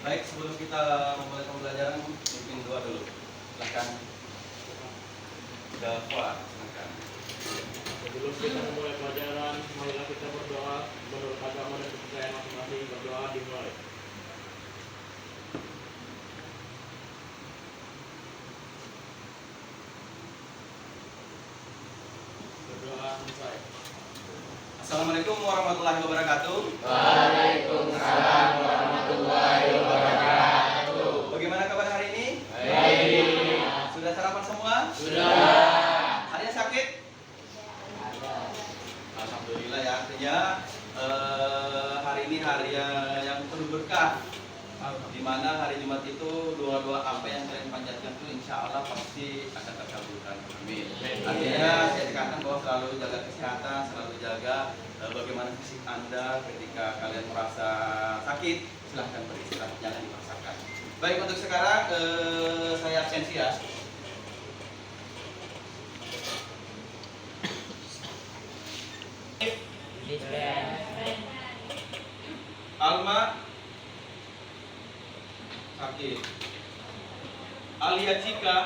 Baik, sebelum kita memulai pembelajaran, mungkin doa dulu. Silakan. Dakwah, silakan. Sebelum kita memulai pelajaran, marilah kita berdoa menurut agama dan kepercayaan masing-masing. Berdoa dimulai. Berdoa selesai. Assalamualaikum warahmatullahi wabarakatuh. Waalaikumsalam warahmatullahi wabarakatuh. Bagaimana kabar hari ini? Baik. Sudah sarapan semua? Sudah. Ada yang sakit? Alhamdulillah ya, artinya hari ini hari yang penuh berkah. Di mana hari Jumat itu doa-doa apa yang kalian panjatkan itu insya Allah pasti akan terkabulkan. Amin. Artinya saya tekankan bahwa selalu jaga kesehatan, selalu jaga bagaimana fisik Anda ketika kalian merasa sakit. Silahkan beristirahat, jangan dipaksakan. Baik, untuk sekarang saya absensi ya. Alma sakit. Alia Cika,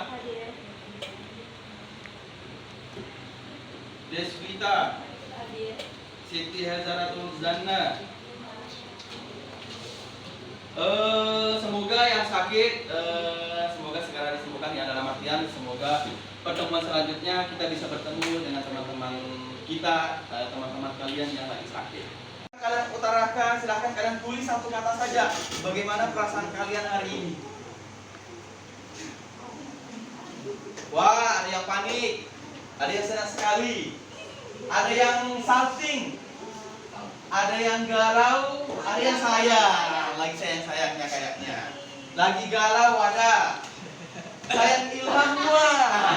Deswita, Siti Hazaratul Zanna. Semoga yang sakit semoga segera disembuhkan ya, dalam artian semoga pertemuan selanjutnya kita bisa bertemu dengan teman-teman kita, teman-teman kalian yang lagi sakit. Kalian utarakan, silahkan kalian tulis satu kata saja. Bagaimana perasaan kalian hari ini? Wah, ada yang panik, ada yang senang sekali, ada yang salting, ada yang galau, ada yang sayang. Lagi sayang-sayangnya kayaknya. Lagi galau ada. Sayang Ilham wah.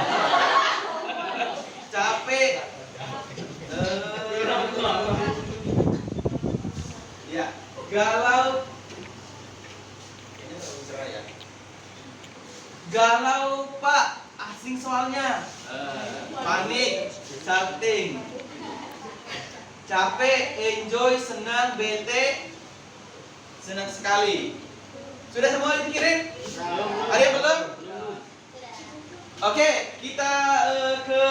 Capek. Ya, galau. Kayaknya terlalu cerah ya. Galau Pak, asing soalnya. Panik, salting. Capek, enjoy, senang, bete, senang sekali. Sudah semua dipikirin? Ada yang belum? Oke, kita ke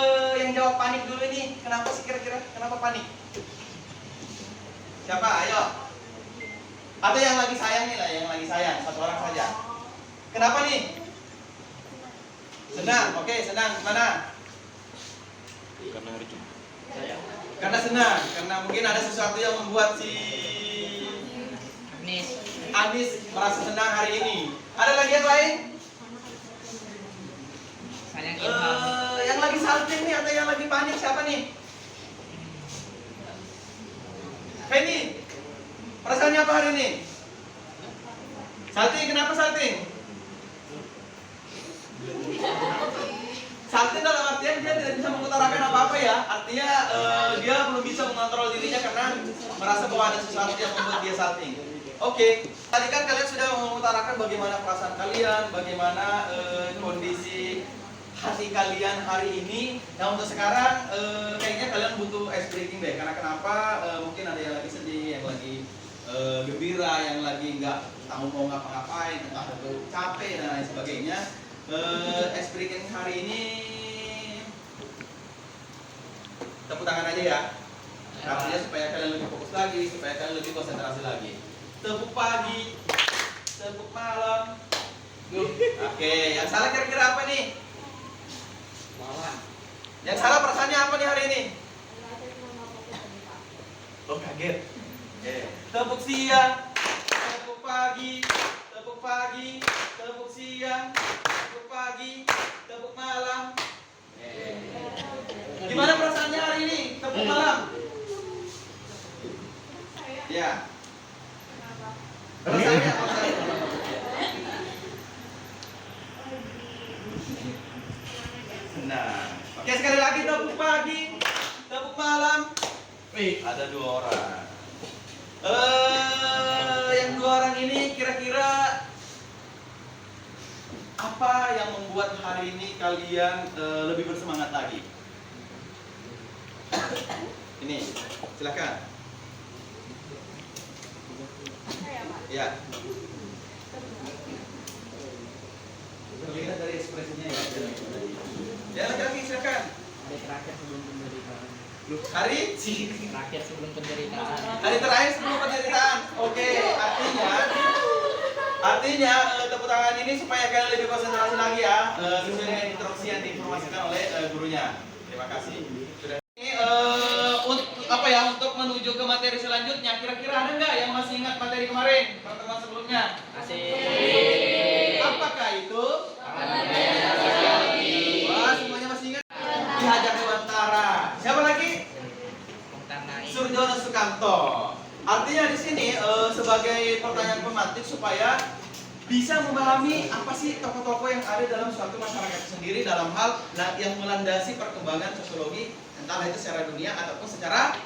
yang jawab panik dulu ini. Kenapa sih kira-kira? Kenapa panik? Siapa? Ayo. Atau yang lagi sayang nih lah, yang lagi sayang. Satu orang saja. Kenapa nih? Senang, oke, senang. Mana? Karena hari Jumat. Karena senang, karena mungkin ada sesuatu yang membuat si Anis merasa senang hari ini. Ada lagi yang lain? Yang lagi salting nih atau yang lagi panik siapa nih? Penny, perasaannya apa hari ini? Salting, kenapa salting? Salting dalam artian dia tidak bisa mengutarakan apa-apa ya. Artinya dia belum bisa mengontrol dirinya karena merasa bahwa ada sesuatu yang membuat dia salting. Oke, tadi kan kalian sudah mengutarakan bagaimana perasaan kalian, bagaimana kondisi hati kalian hari ini. Nah untuk sekarang kayaknya kalian butuh ice breaking deh. Karena kenapa? Mungkin ada yang lagi sedih, yang lagi gembira, yang lagi nggak tahu mau ngapa-ngapain, entah itu capek dan lain sebagainya. Ice breaking hari ini tepuk tangan aja ya. Artinya supaya kalian lebih fokus lagi, supaya kalian lebih konsentrasi lagi. Tepuk pagi, tepuk malam. Oke, yang salah kira-kira apa nih? Malam. Yang salah perasaannya apa nih hari ini? Oh kaget. Oke. Tepuk siang, tepuk pagi, tepuk pagi, tepuk siang, tepuk pagi, tepuk malam. Gimana perasaannya hari ini? Tepuk malam. Ya. Perasaannya apa? Senang. Oke, sekali lagi tepuk pagi, tepuk malam. Wih, ada dua orang. Yang dua orang ini kira-kira apa yang membuat hari ini kalian lebih bersemangat lagi? Ini, silakan. Ya. ekspresinya ya. Ya laki-laki silakan. Hari terakhir sebelum penderitaan. Hari Terakhir sebelum penderitaan. hari terakhir sebelum penderitaan. Oke, artinya tepuk tangan ini supaya kalian lebih konsentrasi lagi ya, sesuai dengan instruksi yang diinformasikan oleh gurunya. Terima kasih. Sudah. Ini untuk menuju ke materi selanjutnya, kira-kira ada nggak yang masih ingat materi kemarin pertemuan sebelumnya? Masih. Apakah itu? Wah, semuanya masih ingat? Ki Hajar Dewantara. Siapa lagi? Surjono Sukanto. Artinya di sini sebagai pertanyaan pematik supaya bisa memahami apa sih tokoh-tokoh yang ada dalam suatu masyarakat sendiri dalam hal yang melandasi perkembangan sosiologi entah itu secara dunia ataupun secara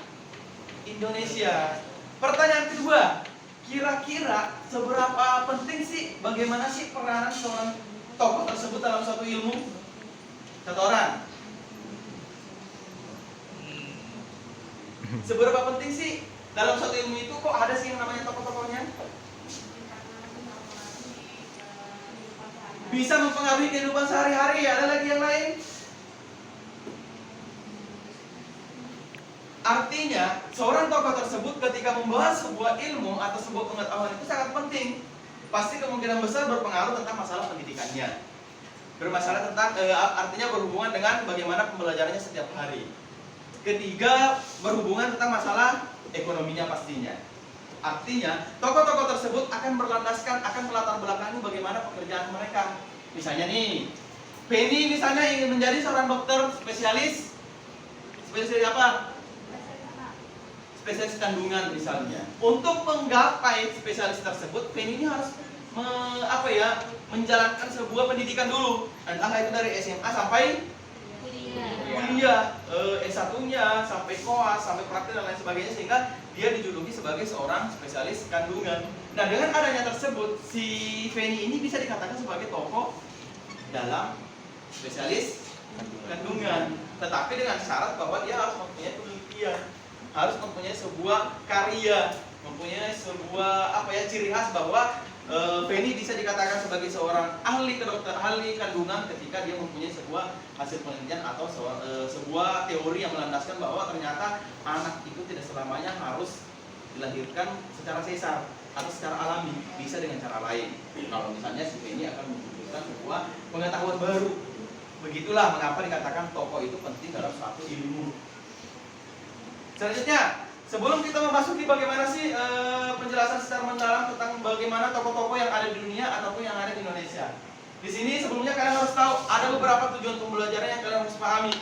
Indonesia. Pertanyaan kedua, kira-kira seberapa penting sih, bagaimana sih peranan seorang tokoh tersebut dalam suatu ilmu? Satu orang. Seberapa penting sih dalam suatu ilmu itu kok ada sih yang namanya tokoh-tokohnya? Bisa mempengaruhi kehidupan sehari-hari. Ada lagi yang lain? Artinya, seorang tokoh tersebut ketika membahas sebuah ilmu atau sebuah pengetahuan itu sangat penting. Pasti kemungkinan besar berpengaruh tentang masalah pendidikannya. Bermasalah tentang artinya berhubungan dengan bagaimana pembelajarannya setiap hari. Ketiga, berhubungan tentang masalah ekonominya pastinya. Artinya, tokoh-tokoh tersebut akan melatar belakangi bagaimana pekerjaan mereka. Misalnya nih, Penny misalnya ingin menjadi seorang dokter spesialis apa? Spesialis kandungan misalnya. Untuk menggapai spesialis tersebut, Penny ini harus menjalankan sebuah pendidikan dulu. Entah itu dari SMA sampai kuliah, S1-nya sampai koas, sampai praktik dan lain sebagainya, sehingga dia dijuluki sebagai seorang spesialis kandungan. Nah, dengan adanya tersebut, si Feni ini bisa dikatakan sebagai tokoh dalam spesialis kandungan. Tetapi dengan syarat bahwa dia harus mempunyai penelitian, harus mempunyai sebuah karya, mempunyai sebuah ciri khas bahwa Feni bisa dikatakan sebagai seorang ahli kandungan ketika dia mempunyai sebuah hasil penelitian atau sebuah teori yang melandaskan bahwa ternyata anak itu tidak selamanya harus dilahirkan secara sesar atau secara alami, bisa dengan cara lain. Kalau misalnya si Feni akan menunjukkan sebuah pengetahuan baru. Begitulah mengapa dikatakan tokoh itu penting dalam suatu ilmu. Selanjutnya, sebelum kita memasuki bagaimana sih penjelasan secara mendalam tentang bagaimana tokoh-tokoh yang ada di dunia ataupun yang ada di Indonesia. Di sini sebelumnya kalian harus tahu ada beberapa tujuan pembelajaran yang kalian harus pahami.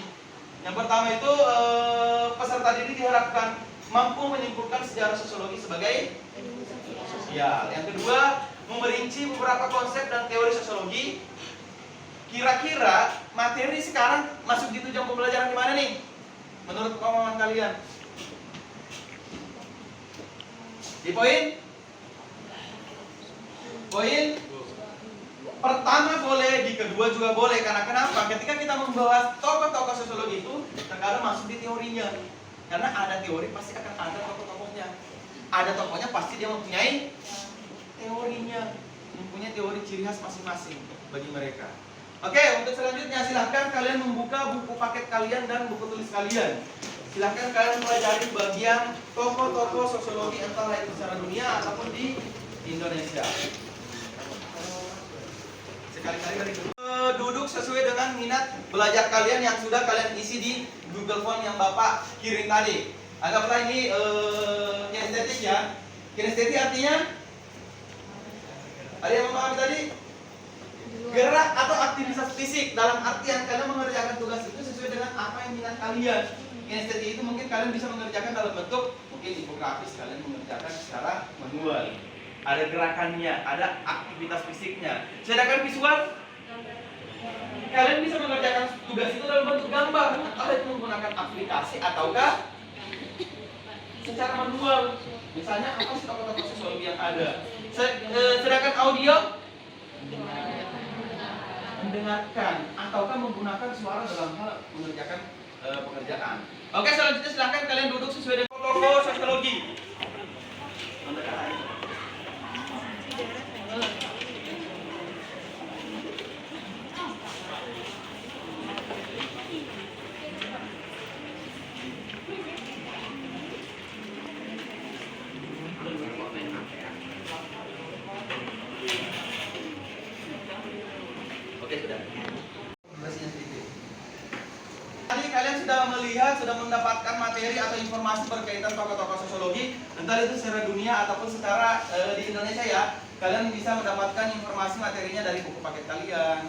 Yang pertama itu peserta didik diharapkan mampu menyimpulkan sejarah sosiologi sebagai sosial. Yang kedua, memerinci beberapa konsep dan teori sosiologi. Kira-kira materi sekarang masuk di tujuan pembelajaran di mana nih? Menurut pemahaman kalian? Di poin pertama boleh, di kedua juga boleh. Karena kenapa? Ketika kita membahas tokoh-tokoh sosiologi itu terkadang masuk di teorinya. Karena ada teori pasti akan ada tokoh-tokohnya. Ada tokohnya pasti dia mempunyai teorinya, mempunyai teori ciri khas masing-masing bagi mereka. Oke, untuk selanjutnya silahkan kalian membuka buku paket kalian dan buku tulis kalian. Silahkan kalian pelajari bagian tokoh-tokoh sosiologi entah itu secara dunia ataupun di Indonesia. Sekali-kali dari duduk sesuai dengan minat belajar kalian yang sudah kalian isi di Google Form yang Bapak kirim tadi. Anggaplah ini kinestetik ya. Kinestetik artinya ada yang memahami tadi? Gerak atau aktivitas fisik. Dalam artian kalian mengerjakan tugas itu sesuai dengan apa yang minat kalian. Kinestetik itu mungkin kalian bisa mengerjakan dalam bentuk mungkin infografis, kalian mengerjakan secara manual. Ada gerakannya, ada aktivitas fisiknya. Sedangkan visual, kalian bisa mengerjakan tugas itu dalam bentuk gambar, entah itu menggunakan aplikasi ataukah secara manual. Misalnya apa sih tokoh-tokoh sosiologi yang ada. Sedangkan audio mendengarkan ataukah menggunakan suara dalam hal mengerjakan pekerjaan. Oke, selanjutnya silahkan kalian duduk sesuai dengan tokoh sosiologi. sudah melihat, sudah mendapatkan materi atau informasi berkaitan tokoh-tokoh sosiologi, entah itu secara dunia ataupun secara di Indonesia ya. Kalian bisa mendapatkan informasi materinya dari buku paket kalian,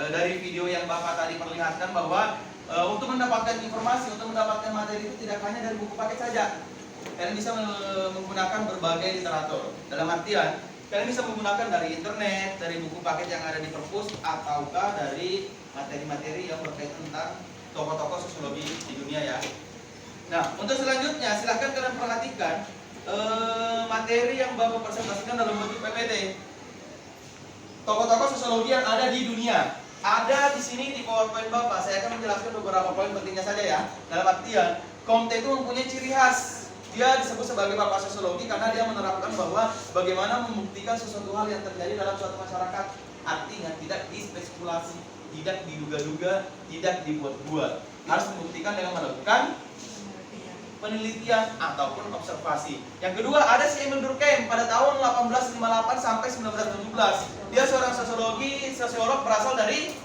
dari video yang Bapak tadi perlihatkan bahwa untuk mendapatkan informasi, untuk mendapatkan materi itu tidak hanya dari buku paket saja. Kalian bisa menggunakan berbagai literatur. Dalam artian, kalian bisa menggunakan dari internet, dari buku paket yang ada di perpus, ataukah dari materi-materi yang berkaitan tentang tokoh-tokoh sosiologi di dunia ya. Nah, untuk selanjutnya silahkan kalian perhatikan materi yang Bapak presentasikan dalam bentuk PPT. Tokoh-tokoh sosiologi yang ada di dunia. Ada di sini di PowerPoint Bapak. Saya akan menjelaskan beberapa poin pentingnya saja ya. Dalam artian, Comte itu mempunyai ciri khas. Dia disebut sebagai bapak sosiologi karena dia menerapkan bahwa bagaimana membuktikan sesuatu hal yang terjadi dalam suatu masyarakat. Artinya tidak dispekulasi, tidak diduga-duga, tidak dibuat-buat. Harus membuktikan dengan melakukan penelitian ataupun observasi. Yang kedua ada si Emil Durkheim pada tahun 1858 sampai 1917. Dia seorang sosiolog berasal dari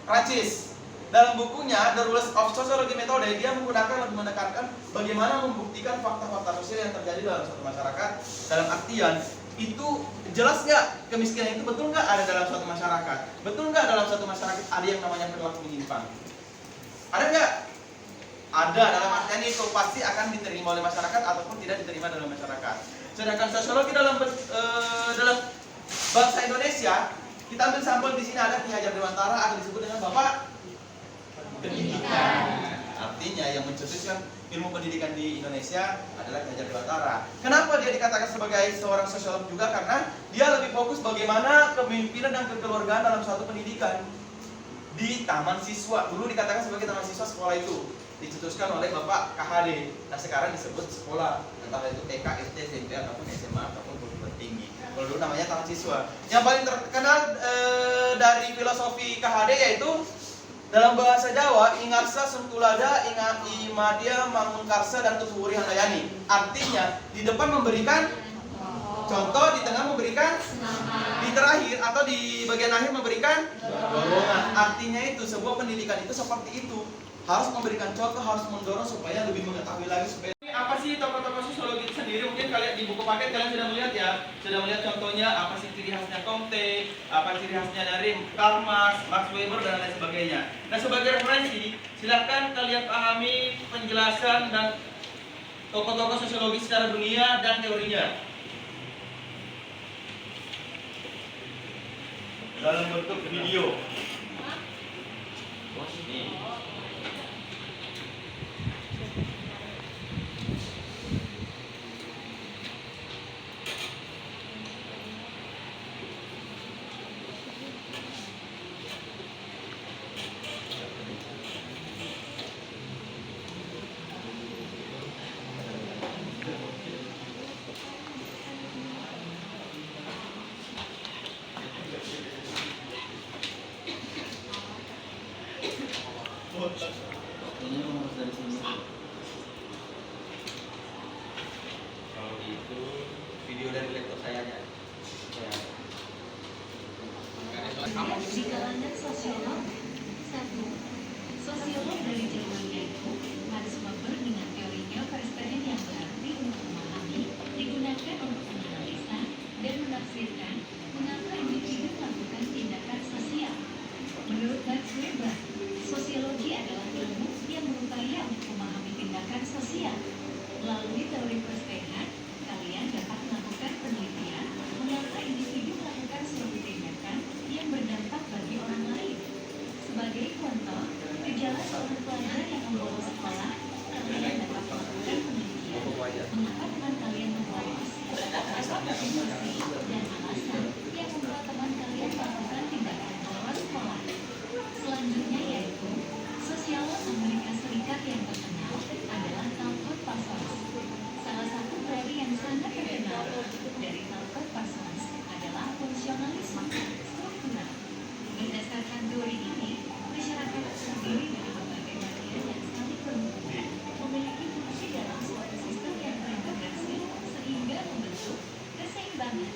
Prancis. Dalam bukunya The Rules of Sociology Method, dia menekankan bagaimana membuktikan fakta-fakta sosial yang terjadi dalam suatu masyarakat. Dalam artian itu jelas nggak kemiskinan itu betul nggak ada dalam suatu masyarakat? Betul nggak dalam suatu masyarakat ada yang namanya perilaku menyimpang? Ada nggak? Ada. Dalam artian itu pasti akan diterima oleh masyarakat ataupun tidak diterima dalam masyarakat. Sedangkan sosiologi dalam bangsa Indonesia, kita ambil sampel di sini ada Ki Hajar Dewantara, akan disebut dengan Bapak Pendidikan. Artinya yang mencetuskan ilmu pendidikan di Indonesia adalah Ki Hajar Dewantara. Kenapa dia dikatakan sebagai seorang sosiolog juga? Karena dia lebih fokus bagaimana kepemimpinan dan kekeluargaan dalam suatu pendidikan di taman siswa. Dulu dikatakan sebagai taman siswa sekolah itu dicetuskan oleh Bapak KHD. Nah sekarang disebut sekolah, entah itu TK, SD, SMP ataupun SMA ataupun perguruan tinggi. Kalau dulu namanya taman siswa. Yang paling terkenal dari filosofi KHD yaitu dalam bahasa Jawa, ingarsa sungtulada, imadia mangkarsa dan tutuhuri handayani. Artinya di depan memberikan contoh, di tengah memberikan, di terakhir atau di bagian akhir memberikan dorongan. Artinya itu sebuah pendidikan itu seperti itu, harus memberikan contoh, harus mendorong supaya lebih mengetahui lagi supaya apa sih tokoh-tokoh sosiologi itu sendiri. Mungkin kalian di buku paket kalian sudah melihat ya, sudah melihat contohnya apa sih ciri khasnya Comte, apa ciri khasnya dari Karl Marx, Max Weber dan lain sebagainya. Nah sebagai referensi silahkan kalian pahami penjelasan dan tokoh-tokoh sosiologi secara dunia dan teorinya dalam bentuk video. Ini harus dari sini. Kalau itu video dari laptop saya aja. Di kalangan sosiolog, 1. Sosiolog dari Jerman yaitu Max Weber dengan teorinya persepsi yang berarti untuk memahami, digunakan untuk menganalisa dan menafsirkan mengapa individu melakukan tindakan sosial. Menurut Max Weber, sosiologi adalah ilmu yang berupaya untuk memahami tindakan sosial. Melalui teori perspektif, kalian dapat melakukan penelitian mengapa individu melakukan suatu tindakan yang berdampak bagi orang lain. Sebagai contoh, gejala seorang pelajar yang membolos sekolah, kalian dapat melakukan penelitian mengapa teman kalian membolos, apa motivasi dan alasan yang membuat teman kalian melakukan tindakan bolos sekolah. Selanjutnya yaitu sosiolog Amerika Serikat yang terkenal adalah Talcott Parsons. Salah satu teori yang sangat terkenal dari Talcott Parsons adalah fungsionalisme struktural. Berdasarkan teori ini, masyarakat terdiri dari berbagai bagian yang saling berhubungan, memiliki fungsi dalam suatu sistem yang terintegrasi sehingga membentuk keseimbangan.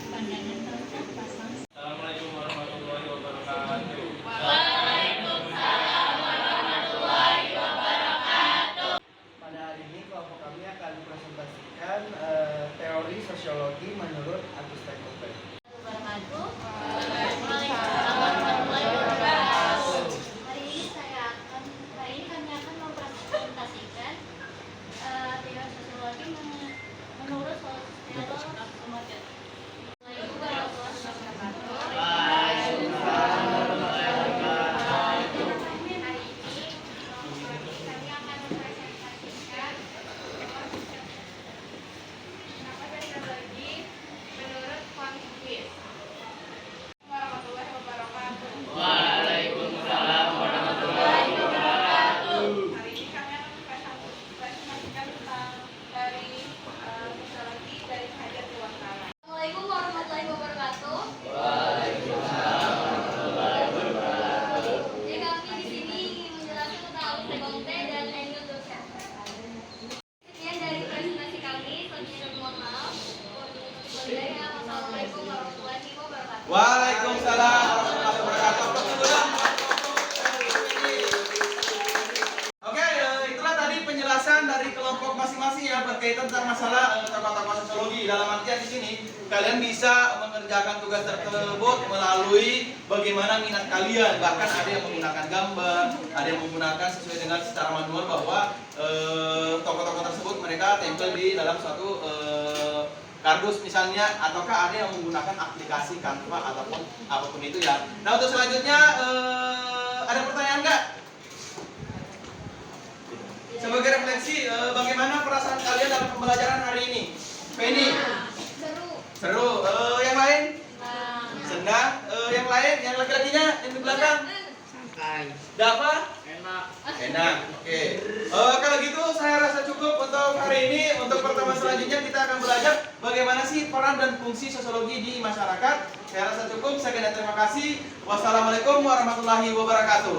Pandangan Talcott Parsons. Assalamualaikum warahmatullahi wabarakatuh. Waalaikumsalam warahmatullahi wabarakatuh. sosiologi menurut Agus Teknopen. Hari ini kami akan mempresentasikan teori sosiologi menurut sosiolog kemudian. Waalaikumsalam warahmatullahi wabarakatuh. Hari ini kami akan mempresentasikan tentang dari sosiologi dari Hajar Dewantara. Assalamualaikum warahmatullahi wabarakatuh. Waalaikumsalam warahmatullahi wabarakatuh. Jadi kami di sini ingin menjelaskan tentang Austegonte dan Enyo Dosen. Sekian dari presentasi kami. Selanjutnya mohon maaf. Wassalamualaikum warahmatullahi wabarakatuh. Waalaikumsalam warahmatullahi wabarakatuh. Oke, itulah tadi penjelasan dari kelompok masing-masing ya berkaitan tentang masalah tokoh-tokoh sosiologi. Dalam artian di sini kalian bisa mengerjakan tugas tersebut melalui bagaimana minat kalian. Bahkan ada yang menggunakan gambar, ada yang menggunakan sesuai dengan secara manual bahwa tokoh-tokoh tersebut mereka tempel di dalam suatu kardus misalnya, ataukah ada yang menggunakan aplikasi Canva ataupun apapun itu ya. Nah, untuk selanjutnya ada pertanyaan nggak? Sebagai refleksi, bagaimana perasaan kalian dalam pembelajaran hari ini? Penny? Seru. Seru. Yang lain? Senang. Yang lain? Yang laki-lakinya yang di belakang? Santai. Dapat? Enak. Enak. Oke. Kalau gitu saya rasa cukup untuk hari ini. Untuk pertemuan selanjutnya kita akan belajar bagaimana sih peran dan fungsi sosiologi di masyarakat. Saya rasa cukup. Sekian dan terima kasih. Wassalamualaikum warahmatullahi wabarakatuh.